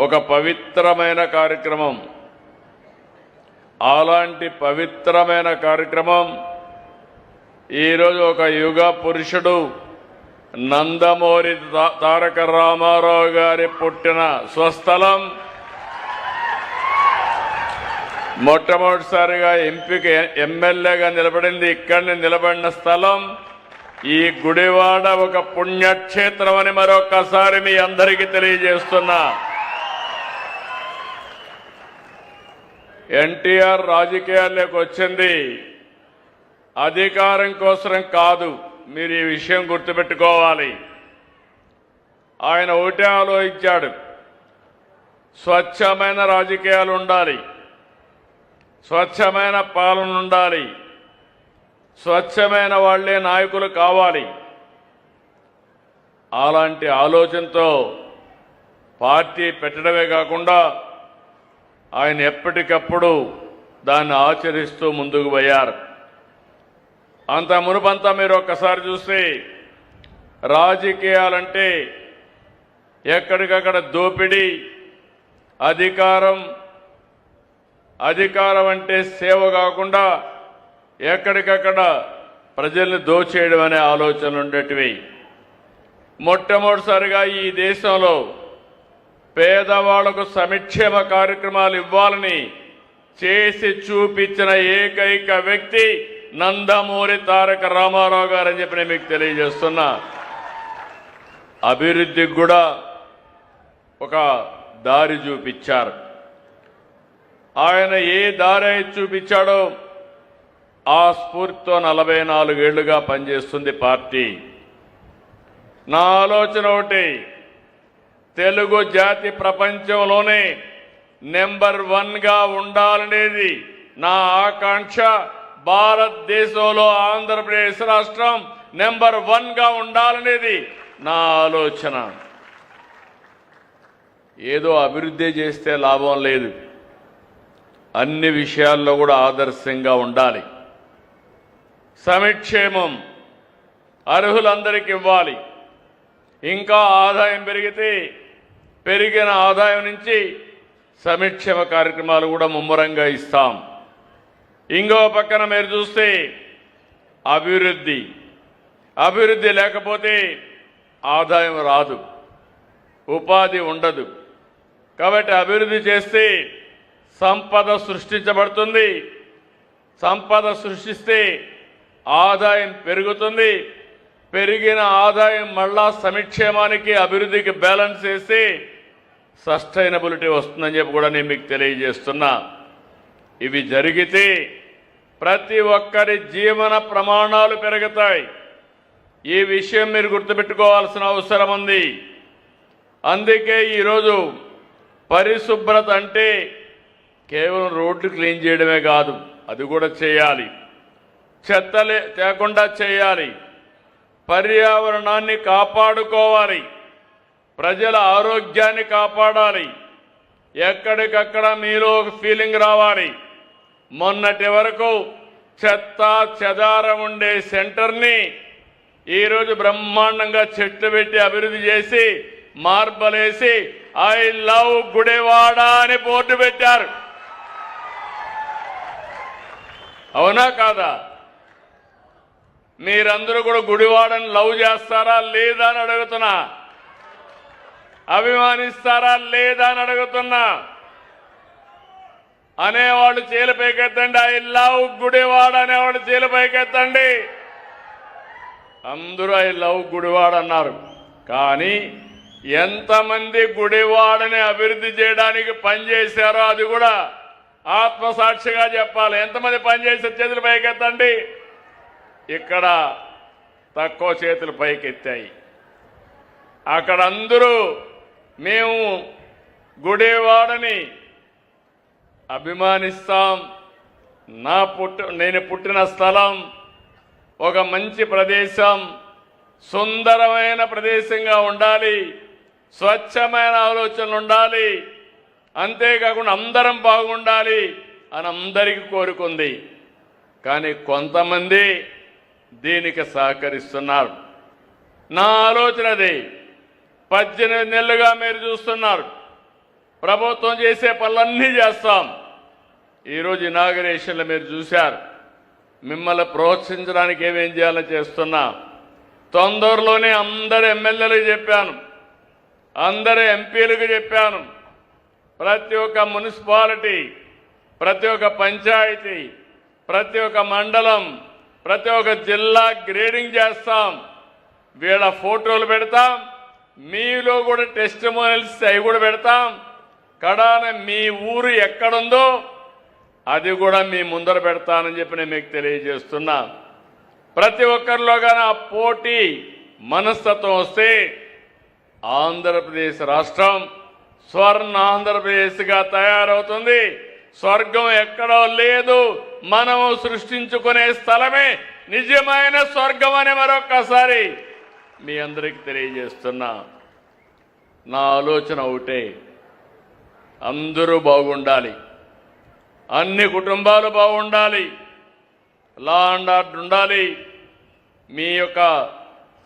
ఒక పవిత్రమైన కార్యక్రమం. అలాంటి పవిత్రమైన కార్యక్రమం ఈరోజు ఒక యుగ పురుషుడు నందమూరి తారక రామారావు గారి పుట్టిన స్వస్థలం, మొట్టమొదటిసారిగా ఎంపీకి ఎమ్మెల్యేగా నిలబడింది ఇక్కడిని నిలబడిన స్థలం ఈ గుడివాడ ఒక పుణ్యక్షేత్రం అని మరొకసారి మీ అందరికీ తెలియజేస్తున్నా. ఎన్టీఆర్ రాజకీయాల్లోకి వచ్చింది అధికారం కోసం కాదు. మీరు ఈ విషయం గుర్తుపెట్టుకోవాలి. ఆయన ఒకటే ఆలోచించాడు, స్వచ్ఛమైన రాజకీయాలు ఉండాలి, స్వచ్ఛమైన పాలన ఉండాలి, స్వచ్ఛమైన వాళ్లే నాయకులు కావాలి. అలాంటి ఆలోచనతో పార్టీ పెట్టడమే కాకుండా ఆయన ఎప్పటికప్పుడు దాన్ని ఆచరిస్తూ ముందుకు పోయారు. అంత మునుపంతా మీరు ఒక్కసారి చూస్తే రాజకీయాలంటే ఎక్కడికక్కడ దోపిడీ, అధికారం అంటే సేవ కాకుండా ఎక్కడికక్కడ ప్రజల్ని దోచేయడం అనే ఆలోచనలు ఉండేటివి. మొట్టమొదటిసారిగా ఈ దేశంలో పేదవాళ్లకు సంక్షేమ కార్యక్రమాలు ఇవ్వాలని చేసి చూపించిన ఏకైక వ్యక్తి నందమూరి తారక రామారావు గారు అని చెప్పి నేను మీకు తెలియజేస్తున్నా. అభివృద్ధికి కూడా ఒక దారి చూపించారు. ఆయన ఏ దారి చూపించాడో ఆ స్ఫూర్తితో 44 ఏళ్లుగా పనిచేస్తుంది పార్టీ. నా ఆలోచన ఒకటి, తెలుగు జాతి ప్రపంచంలోనే నెంబర్ 1గా ఉండాలనేది నా ఆకాంక్ష. భారతదేశంలో ఆంధ్రప్రదేశ్ రాష్ట్రం నెంబర్ 1గా ఉండాలనేది నా ఆలోచన. ఏదో అభివృద్ధి చేస్తే లాభం లేదు, అన్ని విషయాల్లో కూడా ఆదర్శంగా ఉండాలి. సంక్షేమం అర్హులందరికీ ఇవ్వాలి. ఇంకా ఆదాయం పెరిగితే పెరిగిన ఆదాయం నుంచి సంక్షేమ కార్యక్రమాలు కూడా ముమ్మరంగా ఇస్తాం. ఇంకో పక్కన మీరు చూస్తే అభివృద్ధి లేకపోతే ఆదాయం రాదు, ఉపాధి ఉండదు. కాబట్టి అభివృద్ధి చేస్తే సంపద సృష్టించబడుతుంది. సంపద సృష్టిస్తే ఆదాయం పెరుగుతుంది. పెరిగిన ఆదాయం మళ్ళా సంక్షేమానికి అభివృద్ధికి బ్యాలెన్స్ చేస్తే సస్టైనబిలిటీ వస్తుందని చెప్పి కూడా నేను మీకు తెలియజేస్తున్నా. ఇవి జరిగితే ప్రతి ఒక్కరి జీవన ప్రమాణాలు పెరుగుతాయి. ఈ విషయం మీరు గుర్తుపెట్టుకోవాల్సిన అవసరం ఉంది. అందుకే ఈరోజు పరిశుభ్రత అంటే కేవలం రోడ్లు క్లీన్ చేయడమే కాదు, అది కూడా చేయాలి. చెత్త లేకుండా చేయాలి. పర్యావరణాన్ని కాపాడుకోవాలి. ప్రజల ఆరోగ్యాన్ని కాపాడాలి. ఎక్కడికక్కడ మీలో ఒక ఫీలింగ్ రావాలి. మొన్నటి వరకు చెత్త చెదారం ఉండే సెంటర్ని ఈరోజు బ్రహ్మాండంగా చెట్లు పెట్టి అభివృద్ధి చేసి మార్బలేసి ఐ లవ్ గుడివాడ అని బోర్డు పెట్టారు. అవునా కాదా? మీరందరూ కూడా గుడివాడని లవ్ చేస్తారా లేదా అని అడుగుతున్నా, అభిమానిస్తారా లేదా అని అడుగుతున్నా. అనేవాళ్ళు చేలు పైకెత్తండి, ఐ లవ్ గుడివాడ అనేవాళ్ళు చేలు పైకెత్తండి. అందరూ ఐ లవ్ గుడివాడ అన్నారు. కానీ ఎంతమంది గుడివాడని అభివృద్ధి చేయడానికి పనిచేశారో అది కూడా ఆత్మసాక్షిగా చెప్పాలి. ఎంతమంది పనిచేసే చేతులు పైకెత్తండి. ఇక్కడ తక్కువ చేతులు పైకెత్తాయి. అక్కడ అందరూ మేము గుడివాడని అభిమానిస్తాం. నేను పుట్టిన స్థలం ఒక మంచి ప్రదేశం, సుందరమైన ప్రదేశంగా ఉండాలి, స్వచ్ఛమైన ఆలోచనలు ఉండాలి, అంతేకాకుండా అందరం బాగుండాలి అని అందరికీ కోరుకుంది. కానీ కొంతమంది దీనికి సహకరిస్తున్నారు. నా ఆలోచన అది. 18 నెలలుగా మీరు చూస్తున్నారు. ప్రభుత్వం చేసే పనులన్నీ చేస్తాం. ఈరోజు ఇనాగరేషన్లు మీరు చూశారు. మిమ్మల్ని ప్రోత్సహించడానికి ఏమేం చేయాలో చేస్తున్నా. తొందరలోనే అందరు ఎమ్మెల్యేలకు చెప్పాను, అందరు ఎంపీలకు చెప్పాను. ప్రతి ఒక్క మున్సిపాలిటీ, ప్రతి ఒక్క పంచాయతీ, ప్రతి ఒక్క మండలం, ప్రతి ఒక్క జిల్లా గ్రేడింగ్ చేస్తాం. వీళ్ళ ఫోటోలు పెడతాం. మీలో కూడా టెస్టిమోనియల్స్ అవి కూడా పెడతాం. కడాన మీ ఊరు ఎక్కడుందో అది కూడా మీ ముందర పెడతానని చెప్పి నేను మీకు తెలియజేస్తున్నా. ప్రతి ఒక్కరిలో కానీ ఆ పోటీ మనస్తత్వం వస్తే ఆంధ్రప్రదేశ్ రాష్ట్రం స్వర్ణ ఆంధ్రప్రదేశ్గా తయారవుతుంది. స్వర్గం ఎక్కడో లేదు, మనము సృష్టించుకునే స్థలమే నిజమైన స్వర్గం అని మరొక్కసారి మీ అందరికీ తెలియజేస్తున్నా. నా ఆలోచన ఒకటే, అందరూ బాగుండాలి, అన్ని కుటుంబాలు బాగుండాలి, లా అండ్ ఆర్డర్ ఉండాలి, మీ యొక్క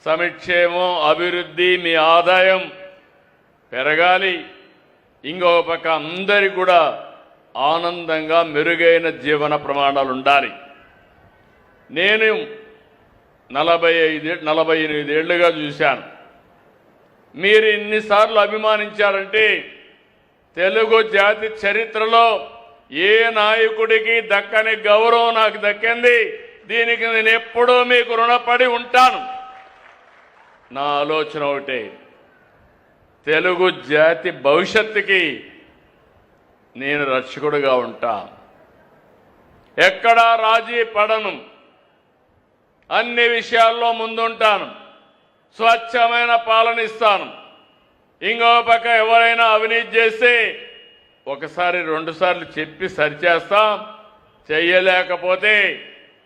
సంక్షేమం, అభివృద్ధి, మీ ఆదాయం పెరగాలి. ఇంకో పక్క అందరికీ కూడా ఆనందంగా మెరుగైన జీవన ప్రమాణాలు ఉండాలి. నేను 48 ఏళ్లుగా చూశాను. మీరు ఇన్నిసార్లు అభిమానించారంటే తెలుగు జాతి చరిత్రలో ఏ నాయకుడికి దక్కని గౌరవం నాకు దక్కింది. దీనికి నేను ఎప్పుడూ మీకు రుణపడి ఉంటాను. నా ఆలోచన ఒకటే, తెలుగు జాతి భవిష్యత్తుకి నేను రక్షకుడిగా ఉంటా. ఎక్కడా రాజీ పడను, అన్ని విషయాల్లో ముందుంటాను, స్వచ్ఛమైన పాలన ఇస్తాను. ఇంకో పక్క ఎవరైనా అవినీతి చేస్తే ఒకసారి 2 సార్లు చెప్పి సరిచేస్తాం. చెయ్యలేకపోతే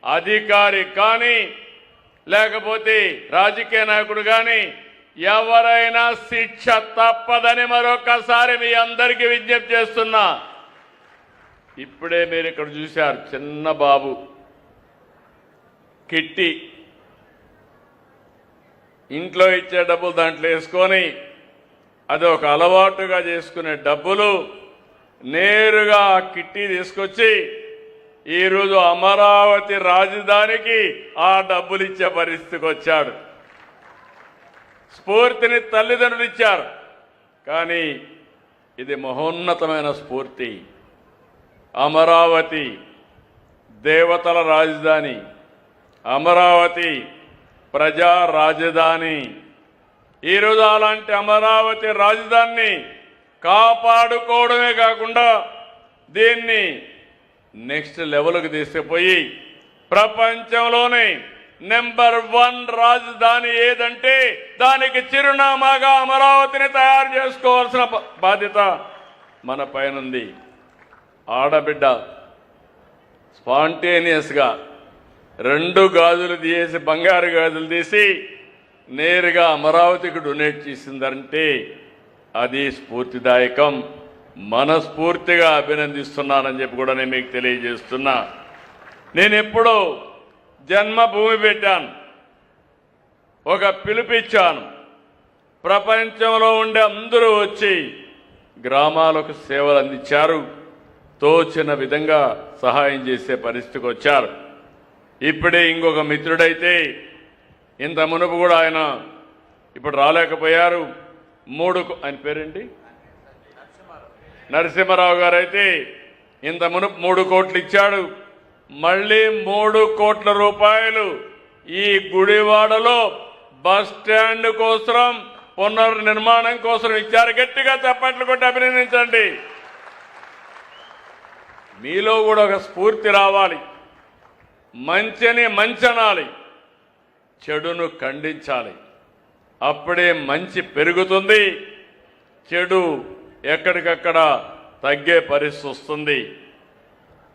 అధికారి కానీ లేకపోతే రాజకీయ నాయకుడు కానీ ఎవరైనా శిక్ష తప్పదని మరొకసారి మీ అందరికీ విజ్ఞప్తి చేస్తున్నా. ఇప్పుడే మీరు ఇక్కడ చూశారు, చిన్న బాబు కిట్టి ఇంట్లో ఇచ్చే డబ్బులు దాంట్లో వేసుకొని అది ఒక అలవాటుగా చేసుకునే డబ్బులు నేరుగా ఆ కిట్టి తీసుకొచ్చి ఈరోజు అమరావతి రాజధానికి ఆ డబ్బులు ఇచ్చే పరిస్థితికి వచ్చాడు. స్ఫూర్తిని తల్లిదండ్రులు ఇచ్చారు, కానీ ఇది మహోన్నతమైన స్ఫూర్తి. అమరావతి దేవతల రాజధాని, అమరావతి ప్రజా రాజధాని. ఈరోజు అలాంటి అమరావతి రాజధానిని కాపాడుకోవడమే కాకుండా దీన్ని నెక్స్ట్ లెవెల్కి తీసుకుపోయి ప్రపంచంలోనే నెంబర్ 1 రాజధాని ఏదంటే దానికి చిరునామాగా అమరావతిని తయారు చేసుకోవాల్సిన బాధ్యత మన పైనుంది. ఆడబిడ్డ స్పాంటేనియస్గా 2 గాజులు తీసి బంగారు గాజులు తీసి నేరుగా అమరావతికి డొనేట్ చేసిందంటే అది స్ఫూర్తిదాయకం. మనస్ఫూర్తిగా అభినందిస్తున్నానని చెప్పి కూడా నేను మీకు తెలియజేస్తున్నా. నేను ఎప్పుడో జన్మభూమి పెట్టాను, ఒక పిలుపిచ్చాను. ప్రపంచంలో ఉండే అందరూ వచ్చి గ్రామాలకు సేవలు అందించారు, తోచిన విధంగా సహాయం చేసే పరిస్థితికి వచ్చారు. ఇప్పుడే ఇంకొక మిత్రుడైతే ఇంత మునుపు కూడా ఆయన ఇప్పుడు రాలేకపోయారు. ఆయన పేరేంటి, నరసింహారావు గారు అయితే ఇంత మునుపు 3 కోట్లు ఇచ్చాడు. మళ్ళీ 3 కోట్ల రూపాయలు ఈ గుడివాడలో బస్ స్టాండ్ కోసం పునర్నిర్మాణం కోసం ఇచ్చారు. గట్టిగా చప్పట్లు కొట్టి అభినందించండి. మీలో కూడా ఒక స్ఫూర్తి రావాలి. మంచిని మంచనాలి, చెడును ఖండించాలి. అప్పుడే మంచి పెరుగుతుంది, చెడు ఎక్కడికక్కడ తగ్గే పరిస్థితి వస్తుంది.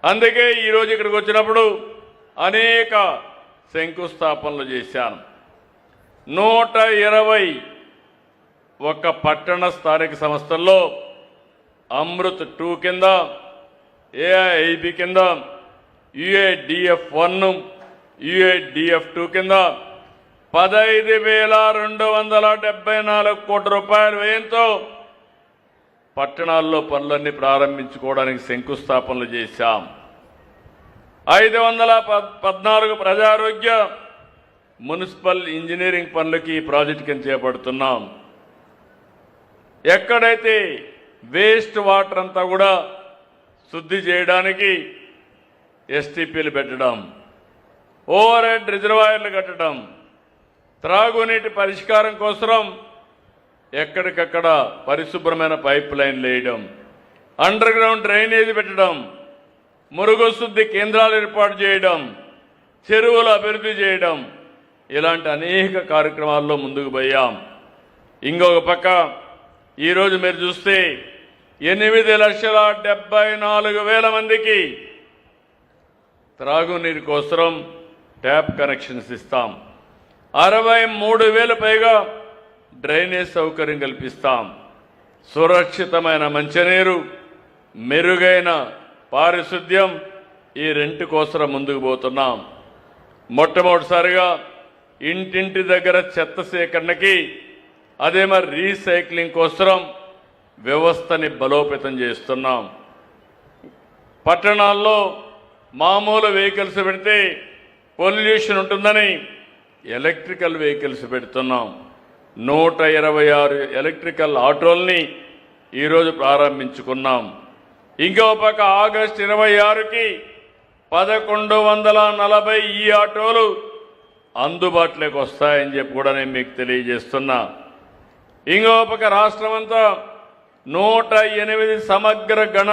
అందుకే ఈరోజు ఇక్కడికి వచ్చినప్పుడు అనేక శంకుస్థాపనలు చేశాను. 121 పట్టణ స్థానిక సంస్థల్లో అమృత్ 2 కింద, ఏఐఐబి కింద, యుఏడిఎఫ్ 1, యుఏడిఎఫ్ 2 కింద 15,274 కోట్ల రూపాయల వ్యయంతో పట్టణాల్లో పనులన్నీ ప్రారంభించుకోవడానికి శంకుస్థాపనలు చేశాం. 514 ప్రజారోగ్య మున్సిపల్ ఇంజనీరింగ్ పనులకి ఈ ప్రాజెక్టు కింద చేపడుతున్నాం. ఎక్కడైతే వేస్ట్ వాటర్ అంతా కూడా శుద్ధి చేయడానికి ఎస్టీపీలు పెట్టడం, ఓవర్ హెడ్ రిజర్వాయర్లు కట్టడం, త్రాగునీటి పరిష్కారం కోసం ఎక్కడికక్కడ పరిశుభ్రమైన పైప్ లైన్లు వేయడం, అండర్ గ్రౌండ్ డ్రైనేజీ పెట్టడం, మురుగు శుద్ధి కేంద్రాలు ఏర్పాటు చేయడం, చెరువులు అభివృద్ధి చేయడం, ఇలాంటి అనేక కార్యక్రమాల్లో ముందుకు పోయాం. ఇంకొక పక్క ఈరోజు మీరు చూస్తే 8,74,000 మందికి త్రాగునీరు కోసం ట్యాప్ కనెక్షన్స్ ఇస్తాం. 63,000 పైగా డ్రైనేజ్ సౌకర్యం కల్పిస్తాం. సురక్షితమైన మంచినీరు, మెరుగైన పారిశుద్ధ్యం, ఈ రెంటి కోసం ముందుకు పోతున్నాం. మొట్టమొదటిసారిగా ఇంటింటి దగ్గర చెత్త సేకరణకి, అదే మరి రీసైక్లింగ్ కోసం వ్యవస్థని బలోపేతం చేస్తున్నాం. పట్టణాల్లో మామూలు వెహికల్స్ పెడితే పొల్యూషన్ ఉంటుందని ఎలక్ట్రికల్ వెహికల్స్ పెడుతున్నాం. 126 ఎలక్ట్రికల్ ఆటోల్ని ఈరోజు ప్రారంభించుకున్నాం. ఇంకో పక్క ఆగస్టు 26కి 1140 ఈ ఆటోలు అందుబాటులోకి వస్తాయని చెప్పి కూడా నేను మీకు తెలియజేస్తున్నా. ఇంకో పక్క రాష్ట్రమంతా 108 సమగ్ర గణ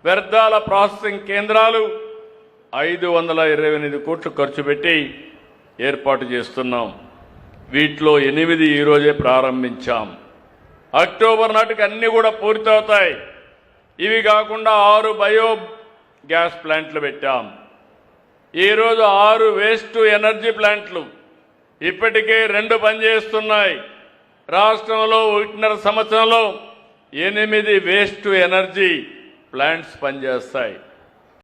వ్యర్థాల ప్రాసెసింగ్ కేంద్రాలు 528 కోట్లు ఖర్చు పెట్టి ఏర్పాటు చేస్తున్నాం. వీటిలో 8 ఈరోజే ప్రారంభించాం. అక్టోబర్ నాటికి అన్నీ కూడా పూర్తవుతాయి. ఇవి కాకుండా 6 బయో గ్యాస్ ప్లాంట్లు పెట్టాం. ఈరోజు 6 వేస్ట్ ఎనర్జీ ప్లాంట్లు ఇప్పటికే 2 పనిచేస్తున్నాయి. రాష్ట్రంలో 1.5 సంవత్సరంలో 8 వేస్ట్ ఎనర్జీ ప్లాంట్స్ పనిచేస్తాయి.